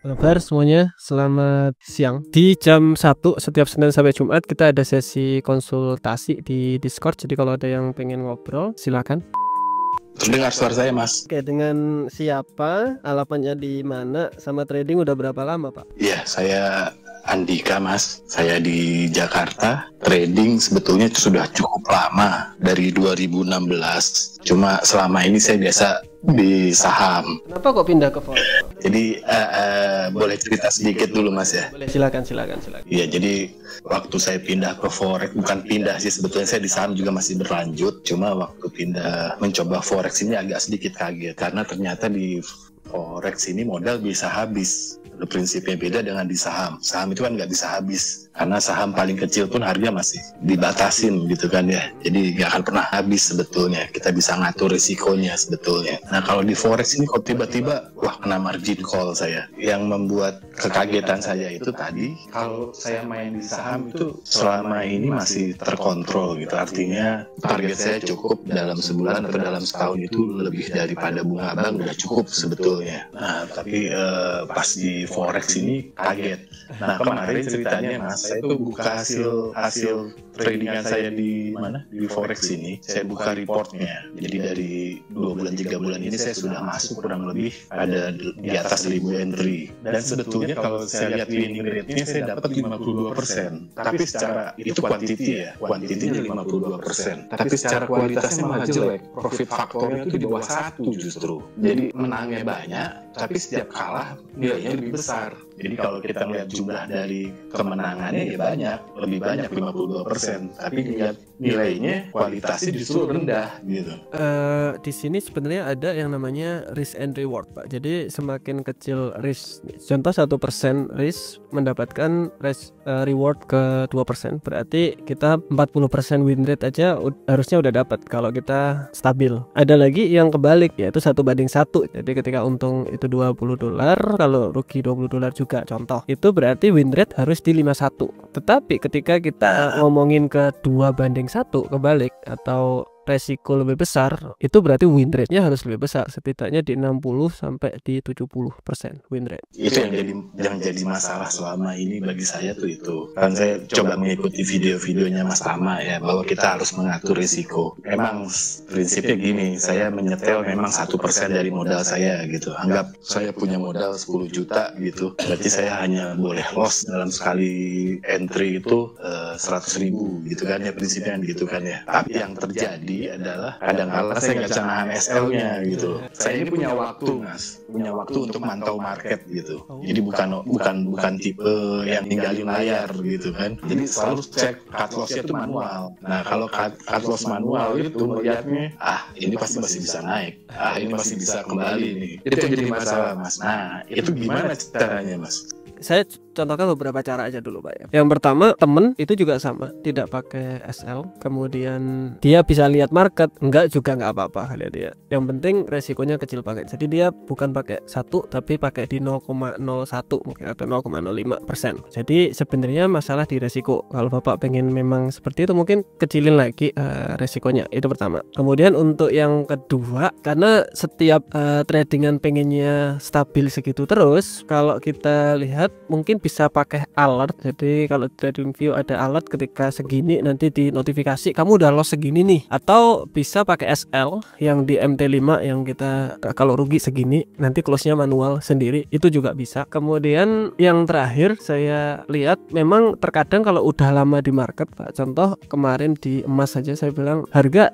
Kabar semuanya, selamat siang. Di jam 1 setiap Senin sampai Jumat kita ada sesi konsultasi di Discord. Jadi kalau ada yang pengen ngobrol, silakan. Terdengar suara saya, Mas? Oke, dengan siapa, alamatnya di mana, sama trading udah berapa lama, Pak? Iya, saya Andika, Mas. Saya di Jakarta. Trading sebetulnya sudah cukup lama, dari 2016. Cuma selama ini saya biasa di saham. Kenapa kok pindah ke forex? Jadi boleh cerita sedikit dulu, Mas ya? Boleh, silakan. Iya, jadi waktu saya pindah ke forex, bukan pindah sih, sebetulnya saya di saham juga masih berlanjut. Cuma waktu pindah mencoba forex ini agak sedikit kaget, karena ternyata di forex ini modal bisa habis. Prinsipnya beda dengan di saham. Saham itu kan nggak bisa habis, karena saham paling kecil pun harga masih dibatasin gitu kan ya. Jadi nggak akan pernah habis sebetulnya. Kita bisa ngatur risikonya sebetulnya. Nah kalau di forex ini kok tiba-tiba wah kena margin call saya. Yang membuat kekagetan saya itu tadi, kalau saya main di saham itu selama ini masih terkontrol gitu. Artinya target saya cukup dalam sebulan atau dalam setahun itu lebih daripada bunga bank udah cukup sebetulnya. Nah tapi pas di forex ini kaget. Nah kemarin ceritanya, Mas, saya tuh buka hasil tradingan saya di mana, di forex ini. Saya buka reportnya. Jadi dari 2 bulan 3 bulan ini saya sudah masuk kurang lebih ada di atas 1000 entry. Dan sebetulnya kalau saya lihat winning rate-nya saya dapat 52%. Tapi secara itu quantity ya, quantity-nya 52%. Tapi secara kualitasnya malah jelek. Profit faktornya itu di bawah 1 justru. Jadi menangnya banyak, tapi setiap kalah nilainya lebih besar. Jadi kalau kita melihat jumlah dari kemenangannya ya banyak, lebih banyak 52%, tapi lihat nilainya kualitasnya justru rendah gitu. Di sini sebenarnya ada yang namanya risk and reward, Pak. Jadi semakin kecil risk, contoh 1% risk mendapatkan reward ke 2%. Berarti kita 40% win rate aja harusnya udah dapat kalau kita stabil. Ada lagi yang kebalik, yaitu 1:1. Jadi ketika untung itu $20, kalau rugi $20 juga contoh, itu berarti win rate harus di 51. Tetapi ketika kita ngomongin ke 2:1 kebalik atau resiko lebih besar, itu berarti win rate-nya harus lebih besar, setidaknya di 60 sampai di 70% win rate. Itu yang jadi masalah selama ini bagi saya tuh itu. Kan saya coba mengikuti video-videonya Mas Tama ya, bahwa kita harus mengatur risiko. Memang prinsipnya gini, saya menyetel memang 1% dari modal saya gitu. Anggap saya punya modal 10 juta gitu, berarti saya hanya boleh loss dalam sekali entry itu 100.000 gitu kan ya, prinsipnya gitu kan ya. Tapi yang terjadi adalah kadang-kala saya nggak bisa nahan SL-nya gitu. Saya ini punya waktu, Mas, punya waktu untuk mantau market gitu. Jadi bukan tipe yang ninggalin layar gitu kan. Jadi selalu cek cut loss-nya itu manual. Nah kalau cut loss manual itu melihatnya, ini pasti masih bisa naik, ini masih bisa kembali nih. Itu yang jadi masalah, Mas. Nah itu gimana caranya, Mas? Saya contohkan beberapa cara aja dulu, Pak ya. Yang pertama, temen itu juga sama, tidak pakai SL. Kemudian dia bisa lihat market, enggak juga nggak apa-apa lihat dia. Yang penting resikonya kecil banget. Jadi dia bukan pakai 1 tapi pakai di 0,01 mungkin atau 0,05%. Jadi sebenarnya masalah di resiko. Kalau Bapak pengen memang seperti itu, mungkin kecilin lagi resikonya. Itu pertama. Kemudian untuk yang kedua, karena setiap tradingan pengennya stabil segitu terus, kalau kita lihat mungkin bisa pakai alert. Jadi kalau TradingView ada alert ketika segini, nanti di notifikasi kamu udah loss segini nih. Atau bisa pakai SL yang di MT5 yang kita kalau rugi segini nanti close-nya manual sendiri, itu juga bisa. Kemudian yang terakhir saya lihat memang terkadang kalau udah lama di market, Pak, contoh kemarin di emas saja saya bilang harga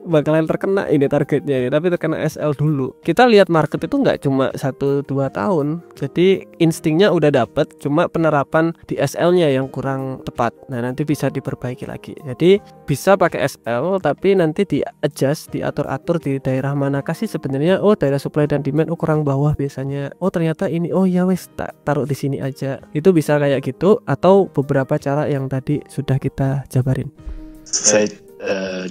bakalan terkena ini targetnya ini, tapi terkena SL dulu. Kita lihat market itu nggak cuma 1-2 tahun, jadi instingnya udah dapat, cuma penerapan di SL-nya yang kurang tepat. Nah nanti bisa diperbaiki lagi. Jadi bisa pakai SL tapi nanti di adjust, diatur-atur di daerah manakah sih sebenarnya. Oh daerah supply dan demand, oh kurang bawah biasanya. Oh ternyata ini, oh ya wes taruh di sini aja. Itu bisa kayak gitu, atau beberapa cara yang tadi sudah kita jabarin. Saya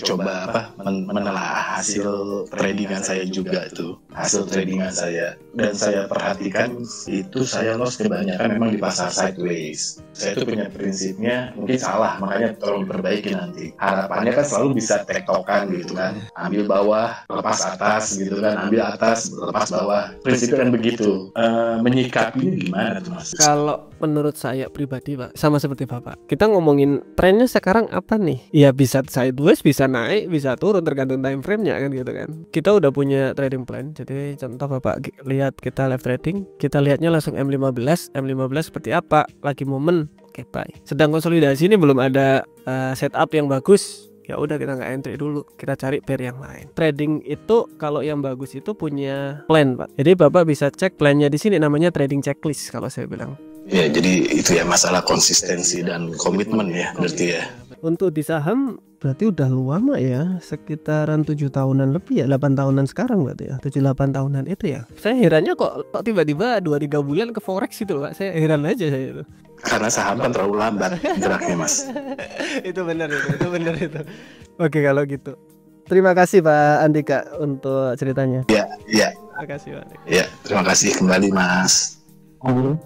coba menelaah hasil tradingan saya juga tuh, hasil tradingan saya, dan saya perhatikan itu saya loss kebanyakan memang di pasar sideways. Saya tuh punya prinsipnya, mungkin salah, makanya tolong diperbaiki nanti. Harapannya kan selalu bisa tektokan gitu kan, ambil bawah lepas atas gitu kan, ambil atas lepas bawah, prinsipnya kan begitu. Menyikapinya gimana tuh Mas? Kalau menurut saya pribadi Pak, sama seperti Bapak, kita ngomongin trennya sekarang apa nih? Ya bisa sideways, bisa naik, bisa turun, tergantung time frame-nya kan gitu kan. Kita udah punya trading plan. Jadi contoh Bapak lihat kita live trading, kita lihatnya langsung M15 seperti apa, lagi momen, oke buy. Sedang konsolidasi ini belum ada setup yang bagus, ya udah kita nggak entry dulu, kita cari pair yang lain. Trading itu kalau yang bagus itu punya plan Pak. Jadi Bapak bisa cek plannya di sini, namanya trading checklist kalau saya bilang. Ya, jadi itu ya masalah konsistensi dan komitmen ya berarti ya. Untuk di saham berarti udah lama ya, sekitaran 7 tahunan lebih ya, 8 tahunan sekarang berarti ya, 7-8 tahunan itu ya. Saya herannya kok tiba-tiba 2-3 bulan ke forex gitu loh Pak, saya heran aja saya itu. Karena saham kan terlalu lambat geraknya Mas. Itu benar itu benar itu. Oke kalau gitu. Terima kasih Pak Andika untuk ceritanya. Ya. Terima kasih Pak Andika. Ya, terima kasih kembali Mas. Halo.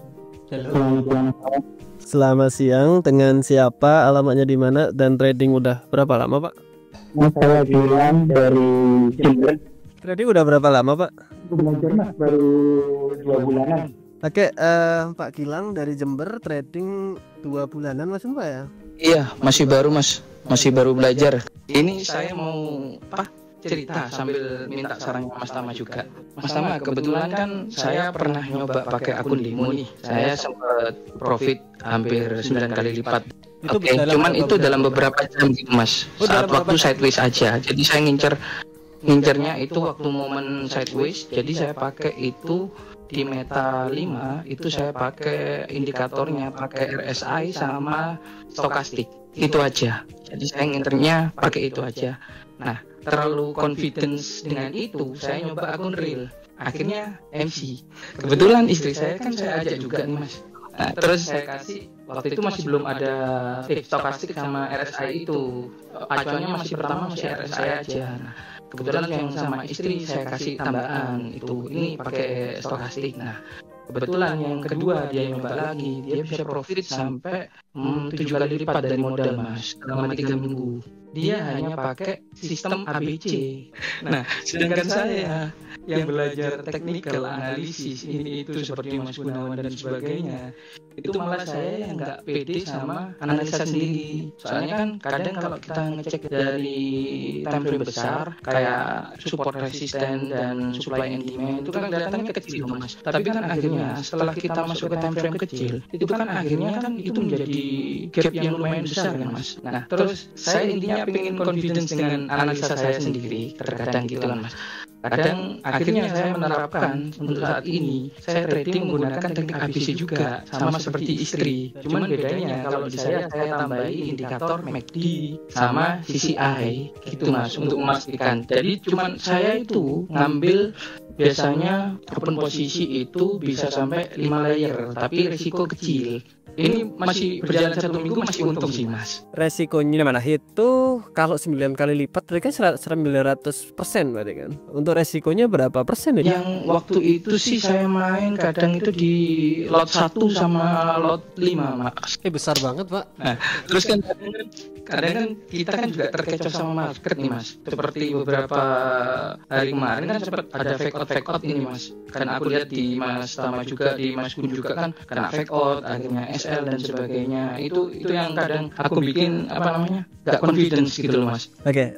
Selamat siang, dengan siapa, alamatnya di mana, dan trading udah berapa lama Pak? Saya bilang dari Jember. Trading udah berapa lama Pak? Belajar Mas baru 2 bulanan. Oke, Pak Gilang dari Jember, trading 2 bulanan Mas Pak ya? Iya, masih baru Mas, masih baru belajar. Ini saya mau cerita sambil minta sarannya Mas Tama juga. Mas Tama, kebetulan kan saya pernah nyoba pakai akun demo nih. Saya sempat profit hampir 9 kali lipat. Oke, cuman itu dalam beberapa jam gitu Mas. Saat waktu sideways aja. Jadi saya ngincernya itu waktu momen sideways. Jadi saya pakai itu di Meta 5 itu saya pakai indikatornya pakai RSI sama stokastik. Itu aja. Jadi saya ngincernya pakai itu aja. Nah, terlalu confidence dengan itu, saya nyoba akun real. Akhirnya MC. Kebetulan istri saya kan saya ajak juga nih Mas. Nah, terus saya kasih, waktu itu masih belum ada stokastik sama RSI itu. Acuannya masih pertama masih RSI aja. Nah, kebetulan yang sama istri saya kasih tambahan itu, ini pakai stokastik. Nah, kebetulan yang kedua dia nyoba lagi, dia bisa profit sampai 7 kali lipat dari modal Mas selama 3 minggu. Dia hanya pakai sistem ABC. Nah, sedangkan saya yang belajar technical analisis ini itu seperti Mas Gunawan dan sebagainya, itu malah saya yang nggak pede sama analisa sendiri. Soalnya kan kadang kalau kita ngecek dari time frame besar kayak support resisten dan supply and demand itu kan kelihatannya kecil Mas. Tapi kan akhirnya setelah kita masuk ke time frame kecil, itu kan akhirnya kan itu menjadi gap yang lumayan besar kan Mas. Nah, terus saya intinya pengen confidence dengan analisa saya sendiri terkadang gitu kan Mas. Kadang akhirnya saya menerapkan untuk saat ini saya trading menggunakan teknik ABC juga sama seperti istri. Cuman bedanya kalau di saya tambahin indikator MACD sama CCI gitu Mas untuk memastikan. Jadi cuman saya itu ngambil biasanya open posisi itu bisa sampai 5 layer tapi risiko kecil. Ini masih berjalan 1 minggu masih untung sih Mas. Resikonya mana? Itu kalau 9 kali lipat berarti kan 900% berarti kan. Untuk resikonya berapa persen ya? Yang waktu itu sih saya main kadang itu di lot 1 sama lot 5 Mas. Besar banget Pak. Nah, terus kan kadang kan kita kan juga terkecoh sama market nih Mas. Seperti beberapa hari kemarin kan sempat ada fake out ini Mas. Kan aku lihat di Mas Tama juga, di Mas Gun juga kan kena fake out, akhirnya SL dan sebagainya. Itu yang kadang aku bikin gak confidence gitu loh Mas. Oke,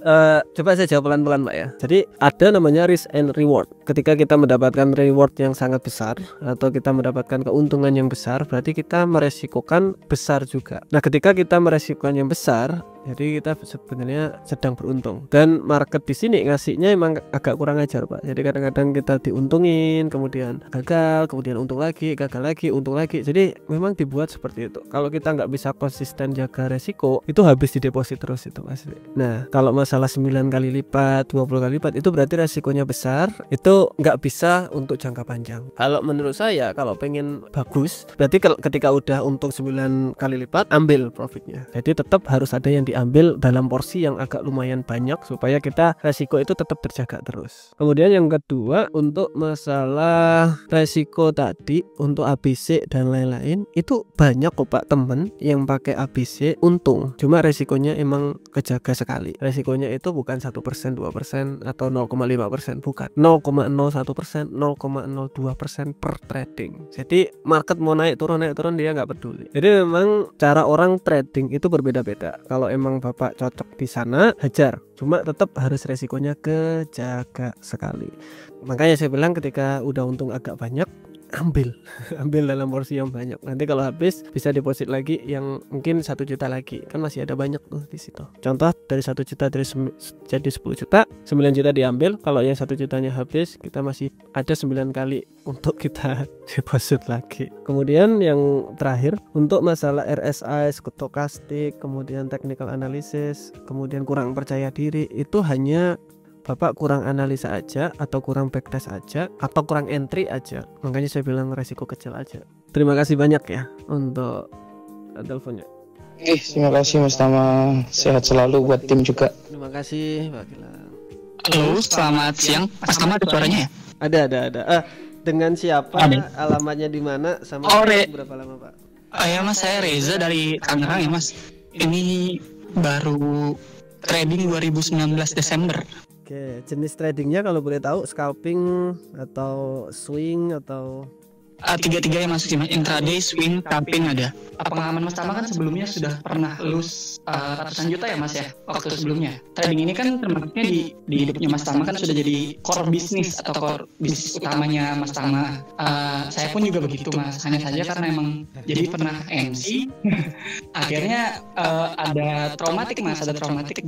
coba saya jawab pelan-pelan Pak ya. Jadi ada namanya risk and reward. Ketika kita mendapatkan reward yang sangat besar atau kita mendapatkan keuntungan yang besar, berarti kita meresikokan besar juga. Nah, ketika kita meresikokan yang besar, jadi kita sebenarnya sedang beruntung. Dan market di sini ngasihnya emang agak kurang ajar Pak. Jadi kadang-kadang kita diuntungin, kemudian gagal, kemudian untung lagi, gagal lagi, untung lagi. Jadi memang dibuat seperti itu. Kalau kita nggak bisa konsisten jaga resiko, itu habis di deposit terus itu Mas. Nah, kalau masalah 9 kali lipat, 20 kali lipat, itu berarti resikonya besar. Itu itu nggak bisa untuk jangka panjang. Kalau menurut saya kalau pengen bagus berarti ketika udah untung 9 kali lipat ambil profitnya. Jadi tetap harus ada yang diambil dalam porsi yang agak lumayan banyak supaya kita resiko itu tetap terjaga terus. Kemudian yang kedua untuk masalah resiko tadi untuk ABC dan lain-lain itu banyak kok Pak temen yang pakai ABC untung. Cuma resikonya emang kejaga sekali. Resikonya itu bukan 1%, 2% atau 0,5%, bukan 0,01%, 0,02% per trading. Jadi market mau naik turun dia nggak peduli. Jadi memang cara orang trading itu berbeda-beda. Kalau emang Bapak cocok di sana hajar, cuma tetap harus resikonya kejaga sekali. Makanya saya bilang ketika udah untung agak banyak ambil dalam porsi yang banyak. Nanti kalau habis bisa deposit lagi yang mungkin 1 juta lagi, kan masih ada banyak tuh di situ. Contoh dari 1 juta jadi 10 juta, 9 juta diambil. Kalau yang 1 jutanya habis, kita masih ada 9 kali untuk kita deposit lagi. Kemudian yang terakhir untuk masalah RSI, stokastik, kemudian technical analysis, kemudian kurang percaya diri, itu hanya Bapak kurang analisa aja, atau kurang backtest aja, atau kurang entry aja. Makanya saya bilang resiko kecil aja. Terima kasih banyak ya untuk teleponnya. Terima kasih Mas Tama. Sehat selalu buat tim juga. Terima kasih Pak Gilang. Halo, selamat siang. Mas Tama ada suaranya ya? Ada. Dengan siapa? Ada. Alamatnya di mana? Sama berapa lama Pak? Ya Mas, saya Reza dari Tangerang ya Mas. Ini baru trading 2019 Desember. Oke, jenis tradingnya kalau boleh tahu scalping atau swing atau Tiga-tiga yang masuk sih Mas. Intraday, swing, scalping ada. Pengalaman Mas Tama kan sebelumnya sudah pernah lose ratusan juta ya Mas ya waktu sebelumnya. Trading ini kan termasuknya di hidupnya Mas Tama kan sudah jadi core bisnis atau core bisnis utamanya Mas Tama. Saya pun juga begitu Mas. Hanya saja karena emang jadi pernah MC akhirnya ada traumatik Mas, ada traumatik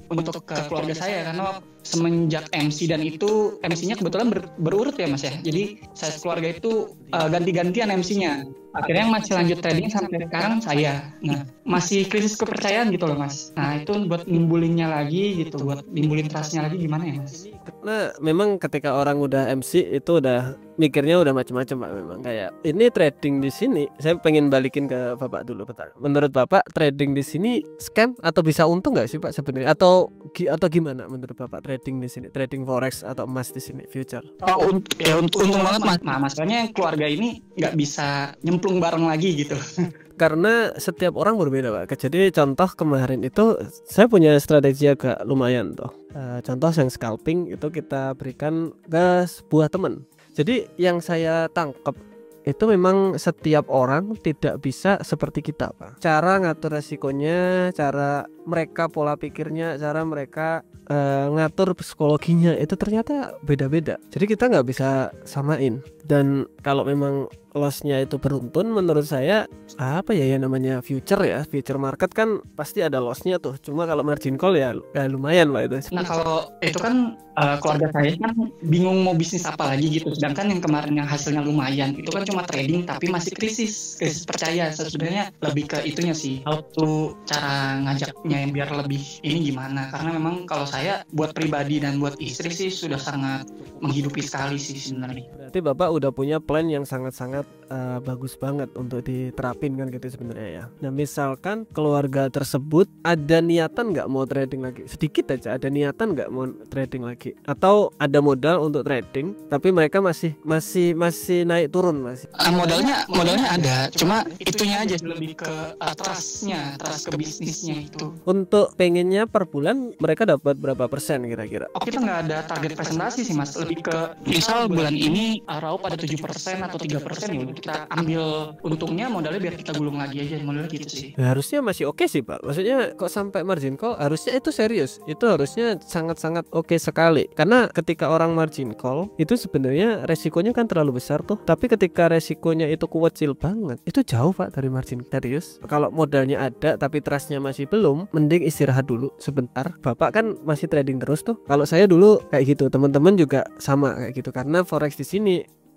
untuk keluarga saya karena semenjak MC dan itu MC-nya kebetulan berurut ya Mas ya. Jadi saya keluarga itu ganti-gantian MC-nya. Akhirnya yang masih lanjut trading sampai sekarang saya. Nah, masih krisis kepercayaan gitu loh Mas. Nah, itu buat nimbulinnya lagi gitu, buat nimbulin trust-nya lagi gimana ya Mas? Karena memang ketika orang udah MC itu udah mikirnya udah macam-macam Pak. Memang kayak ini trading di sini, saya pengen balikin ke Bapak dulu Pak. Menurut Bapak trading di sini scam atau bisa untung nggak sih Pak sebenarnya? Atau gimana menurut Bapak trading di sini, trading forex atau emas di sini, future? Untung banget Mas. Nah, masalahnya keluarga ini nggak bisa nyemplung bareng lagi gitu. Karena setiap orang berbeda Pak. Jadi contoh kemarin itu saya punya strategi agak lumayan tuh. Contoh yang scalping itu kita berikan ke sebuah teman. Jadi yang saya tangkap itu memang setiap orang tidak bisa seperti kita Pak. Cara ngatur resikonya, cara mereka pola pikirnya, cara mereka ngatur psikologinya itu ternyata beda-beda. Jadi kita nggak bisa samain. Dan kalau memang lossnya itu beruntun, menurut saya apa ya namanya future market kan pasti ada lossnya tuh. Cuma kalau margin call ya lumayan lah itu. Nah kalau itu kan keluarga saya kan bingung mau bisnis apa lagi gitu. Sedangkan yang kemarin yang hasilnya lumayan itu kan cuma trading tapi masih krisis percaya. Sebenarnya lebih ke itunya sih, how to cara ngajaknya yang biar lebih ini gimana. Karena memang kalau saya buat pribadi dan buat istri sih sudah sangat menghidupi sekali sih sebenarnya. Berarti Bapak udah punya plan yang sangat-sangat bagus banget untuk diterapin kan gitu sebenarnya ya. Nah misalkan keluarga tersebut ada niatan nggak mau trading lagi, sedikit aja ada niatan nggak mau trading lagi, atau ada modal untuk trading tapi mereka masih naik turun masih. Modalnya ada, cuma itunya aja lebih ke trust ke bisnisnya itu. Untuk pengennya per bulan mereka dapat berapa persen kira-kira? Kita nggak ada target presentasi sih Mas, lebih ke misal bulan ini raup ada 7% atau 3% ya kita ambil untungnya, modalnya biar kita gulung lagi aja, modalnya gitu sih. Ya, harusnya masih oke sih Pak. Maksudnya kok sampai margin call harusnya itu serius. Itu harusnya sangat-sangat oke sekali. Karena ketika orang margin call itu sebenarnya resikonya kan terlalu besar tuh. Tapi ketika resikonya itu kecil banget, itu jauh Pak dari margin serius. Kalau modalnya ada tapi trustnya masih belum, mending istirahat dulu sebentar. Bapak kan masih trading terus tuh. Kalau saya dulu kayak gitu, teman-teman juga sama kayak gitu. Karena forex di sini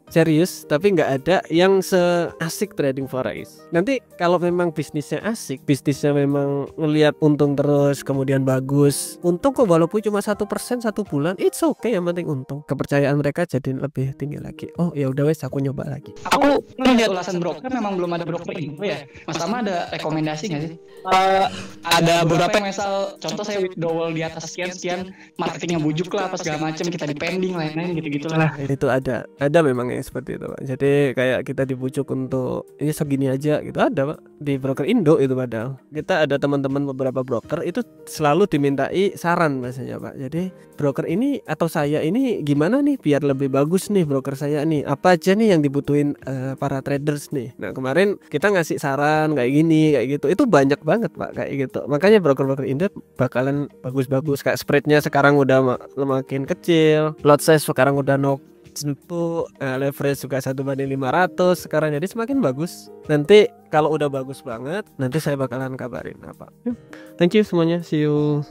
serius tapi nggak ada yang seasik trading forex. Nanti kalau memang bisnisnya asik, bisnisnya memang ngelihat untung terus, kemudian bagus, untung kok walaupun cuma 1% 1 bulan, it's okay, yang penting untung. Kepercayaan mereka jadi lebih tinggi lagi. Oh ya udah wes, aku nyoba lagi. Aku melihat ulasan broker, memang belum ada broker info ya. Mas Tama ada rekomendasi nggak sih? Ada beberapa yang misal contoh saya withdrawal di atas sekian marketingnya bujuk lah apa segala macam, kita di pending lain-lain gitu-gitu lah. Itu ada memang yang seperti itu Pak. Jadi kayak kita dibujuk untuk ini segini aja gitu, ada Pak di broker Indo itu. Padahal kita ada teman-teman beberapa broker itu selalu dimintai saran biasanya Pak. Jadi broker ini atau saya ini gimana nih biar lebih bagus nih broker saya nih, apa aja nih yang dibutuhin para traders nih. Nah kemarin kita ngasih saran kayak gini kayak gitu, itu banyak banget Pak kayak gitu. Makanya broker-broker Indo bakalan bagus-bagus. Kayak spreadnya sekarang udah makin kecil, lot size sekarang udah leverage juga 1/500 sekarang, jadi semakin bagus. Nanti kalau udah bagus banget, nanti saya bakalan kabarin apa. Thank you semuanya, see you.